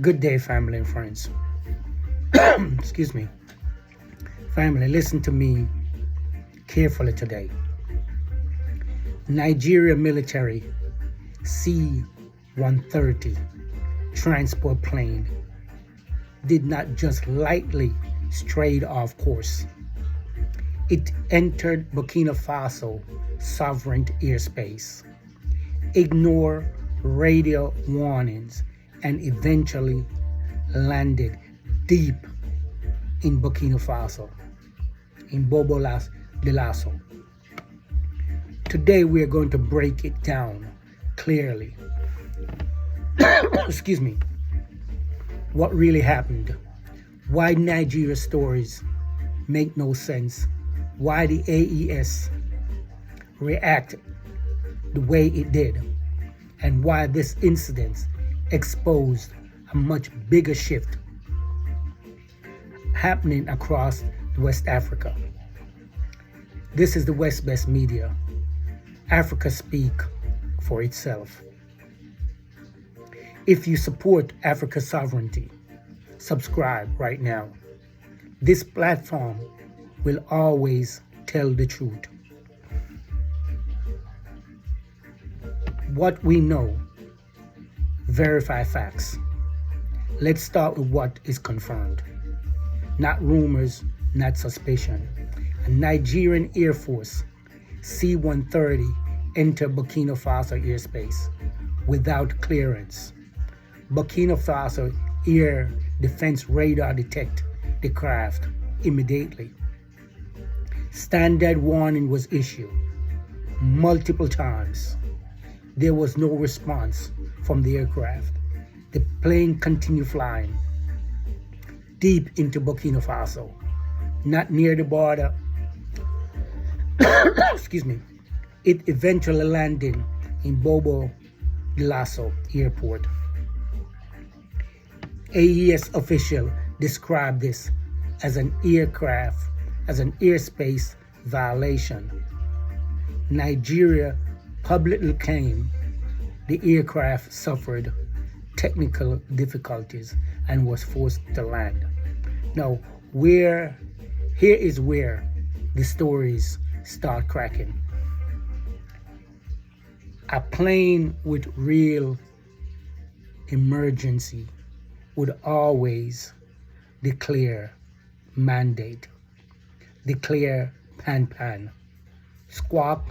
Good day, family and friends. Excuse me. Family, listen to me carefully today. Nigeria military C-130 transport plane did not just lightly stray off course. It entered Burkina Faso sovereign airspace, ignored radio warnings, and eventually landed deep in Burkina Faso, in Bobo-Dioulasso. Today we are going to break it down clearly. Excuse me. What really happened? Why Nigeria stories make no sense? Why the AES reacted the way it did? And why this incident exposed a much bigger shift happening across West Africa. This is the West Best Media. Africa speak for itself. If you support Africa's sovereignty, subscribe right now. This platform will always tell the truth. What we know, verify facts. Let's start with what is confirmed. Not rumors, not suspicion. A Nigerian Air Force C-130 entered Burkina Faso airspace without clearance. Burkina Faso air defense radar detect the craft immediately. Standard warning was issued multiple times. There was no response from the aircraft. The plane continued flying deep into Burkina Faso, not near the border. Excuse me. It eventually landed in Bobo-Dioulasso airport. AES official described this as an airspace violation. Nigeria publicly claimed the aircraft suffered technical difficulties and was forced to land. Now, here is where the stories start cracking. A plane with real emergency would always declare mandate, declare pan, squawk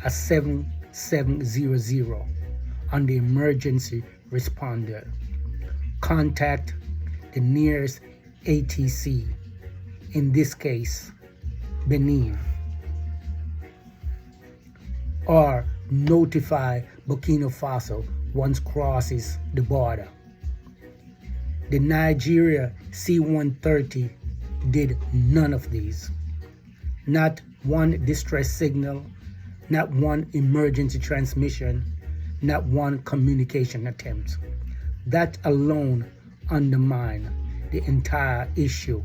a 7700 on the emergency responder, contact the nearest ATC, in this case, Benin, or notify Burkina Faso once crosses the border. The Nigeria C-130 did none of these. Not one distress signal, not one emergency transmission, not one communication attempt. That alone undermined the entire issue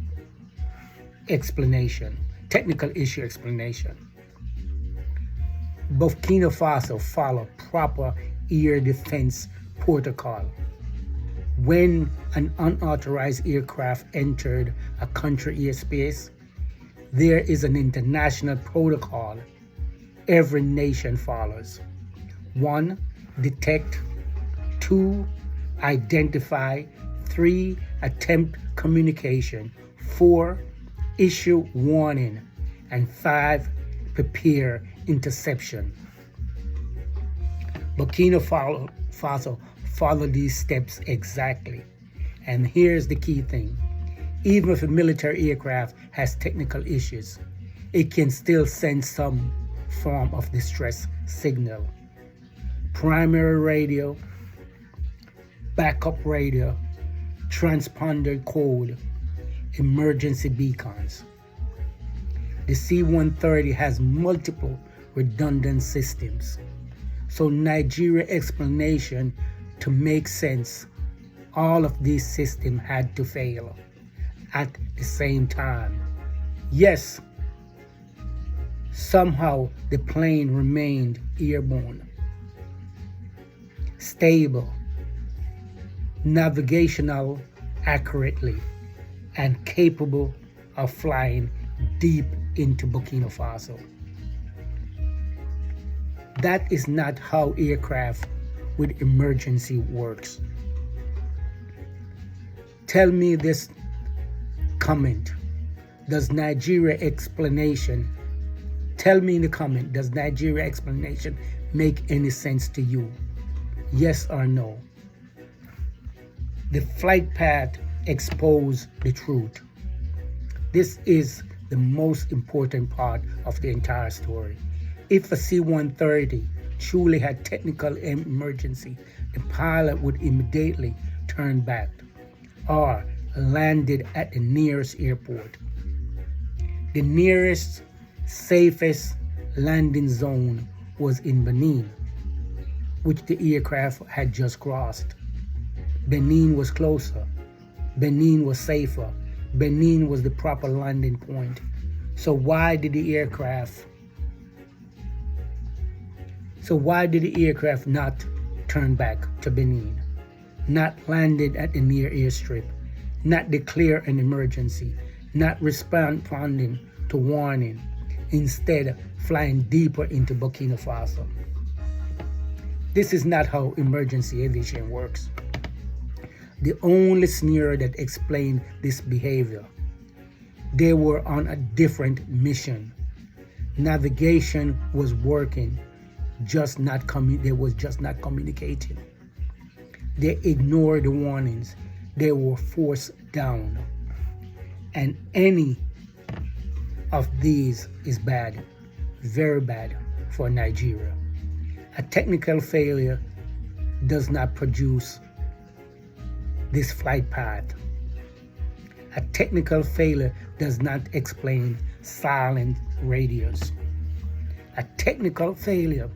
explanation, technical issue explanation. Burkina Faso followed proper air defense protocol. When an unauthorized aircraft entered a country airspace, there is an international protocol every nation follows. 1. Detect. 2. Identify. 3. Attempt communication. 4. Issue warning. And 5. Prepare interception. Burkina Faso followed these steps exactly. And here's the key thing. Even if a military aircraft has technical issues, it can still send some form of distress signal. Primary radio, backup radio, transponder code, emergency beacons. The C-130 has multiple redundant systems. So Nigeria explanation to make sense, all of these systems had to fail at the same time. Yes, somehow the plane remained airborne, stable, navigational accurately, and capable of flying deep into Burkina Faso. That is not how aircraft with emergency works. Tell me this comment. Does Nigeria explanation, tell me in the comment, does Nigeria explanation make any sense to you? Yes or no? The flight path exposed the truth. This is the most important part of the entire story. If a C-130 truly had technical emergency, the pilot would immediately turn back or landed at the nearest airport. The nearest, safest landing zone was in Benin, which the aircraft had just crossed. Benin was closer. Benin was safer. Benin was the proper landing point. So why did the aircraft not turn back to Benin, not landed at the near airstrip, not declare an emergency, not responding to warning, instead flying deeper into Burkina Faso? This is not how emergency aviation works. The only scenario that explained this behavior, they were on a different mission. Navigation was working, they was just not communicating. They ignored the warnings. They were forced down. And any of these is bad, very bad for Nigeria. A technical failure does not produce this flight path. A technical failure does not explain silent radios. A technical failure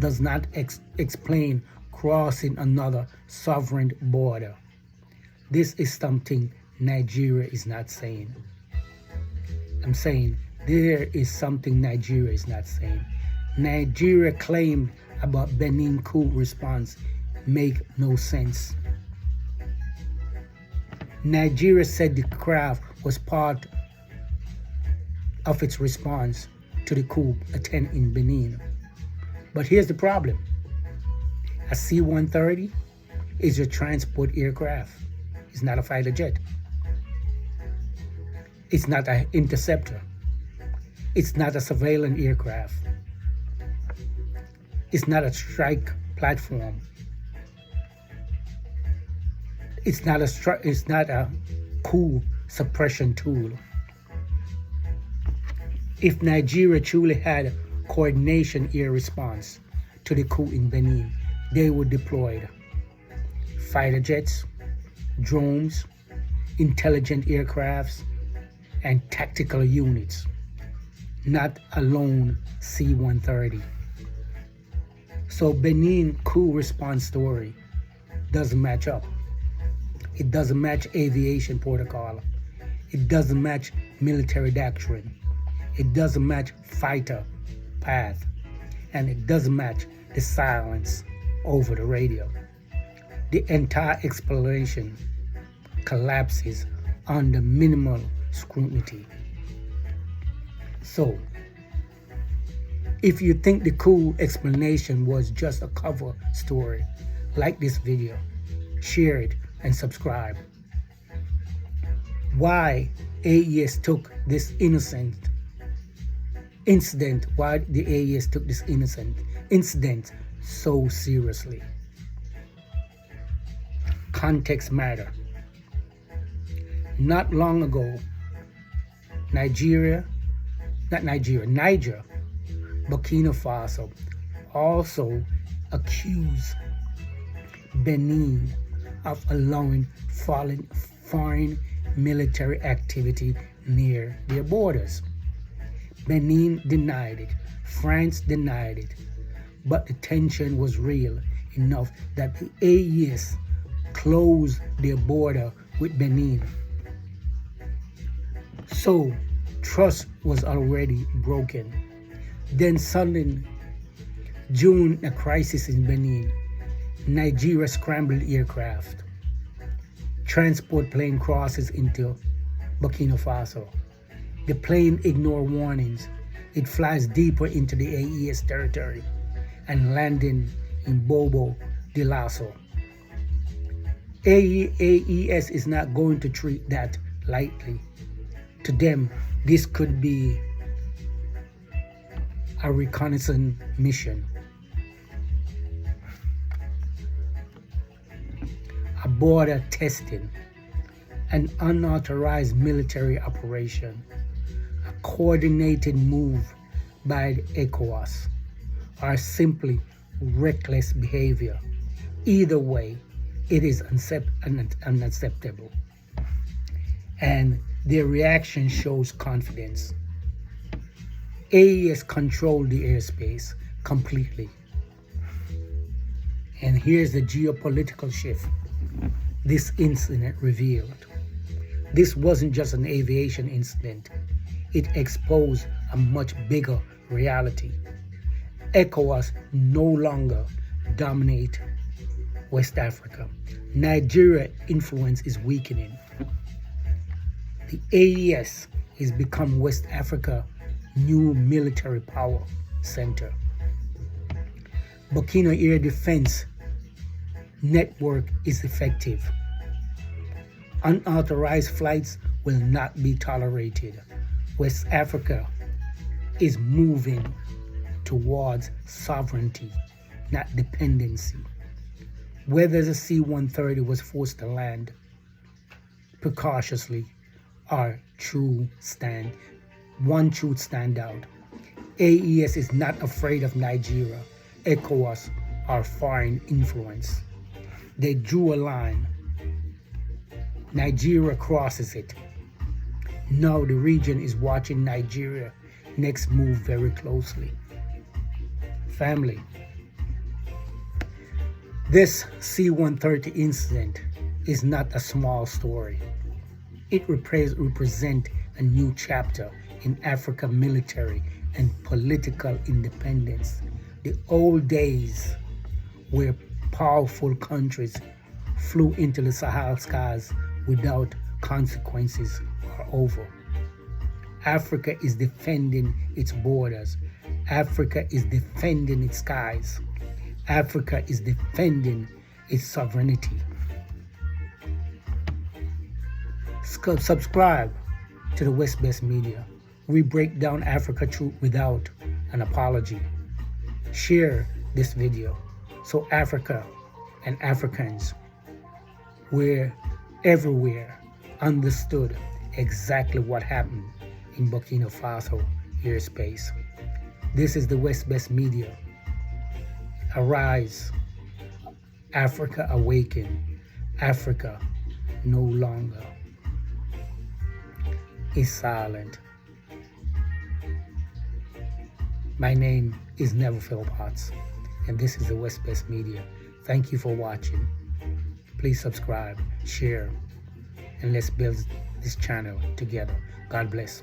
does not explain crossing another sovereign border. This is something Nigeria is not saying. I'm saying there is something Nigeria is not saying. Nigeria claimed about Benin coup response make no sense. Nigeria said the craft was part of its response to the coup attempt in Benin. But here's the problem. A C-130 is a transport aircraft. It's not a fighter jet. It's not an interceptor. It's not a surveillance aircraft. It's not a strike platform. It's not a coup suppression tool. If Nigeria truly had coordination air response to the coup in Benin, they would deploy fighter jets, drones, intelligent aircrafts, and tactical units, not a lone C-130. So Benin coup response story doesn't match up. It doesn't match aviation protocol. It doesn't match military doctrine. It doesn't match fighter path. And it doesn't match the silence over the radio. The entire explanation collapses under minimal scrutiny. So, if you think the coup explanation was just a cover story, like this video, share it, and subscribe. Why AES took this innocent incident, why the AES took this innocent incident so seriously? Context matter. Not long ago, Niger, Burkina Faso also accused Benin of allowing foreign military activity near their borders. Benin denied it, France denied it, but the tension was real enough that the AES closed their border with Benin. So trust was already broken. Then suddenly, June, a crisis in Benin. Nigeria scrambled aircraft. Transport plane crosses into Burkina Faso. The plane ignores warnings. It flies deeper into the AES territory and landing in Bobo-Dioulasso. AES is not going to treat that lightly. To them, this could be a reconnaissance mission, a border testing, an unauthorized military operation, a coordinated move by the ECOWAS, or simply reckless behavior. Either way, it is unacceptable. And their reaction shows confidence. AES controlled the airspace completely. And here's the geopolitical shift this incident revealed. This wasn't just an aviation incident. It exposed a much bigger reality. ECOWAS no longer dominate West Africa. Nigeria's influence is weakening. The AES has become West Africa's new military power center. Burkina Air Defense Network is effective. Unauthorized flights will not be tolerated. West Africa is moving towards sovereignty, not dependency. Whether the C-130 was forced to land precautiously or one truth stand out. AES is not afraid of Nigeria, ECOWAS, or foreign influence. They drew a line. Nigeria crosses it. Now the region is watching Nigeria's next move very closely. Family, this C-130 incident is not a small story. It represents a new chapter in Africa's military and political independence. The old days where powerful countries flew into the Sahel skies without consequences are over. Africa is defending its borders. Africa is defending its skies. Africa is defending its sovereignty. Subscribe to the West Best Media. We break down Africa truth without an apology. Share this video so Africa and Africans everywhere understood exactly what happened in Burkina Faso airspace. This is the West Best Media. Arise. Africa awaken. Africa no longer is silent. My name is Neverfield Potts, and this is the West Best Media. Thank you for watching. Please subscribe, share, and let's build this channel together. God bless.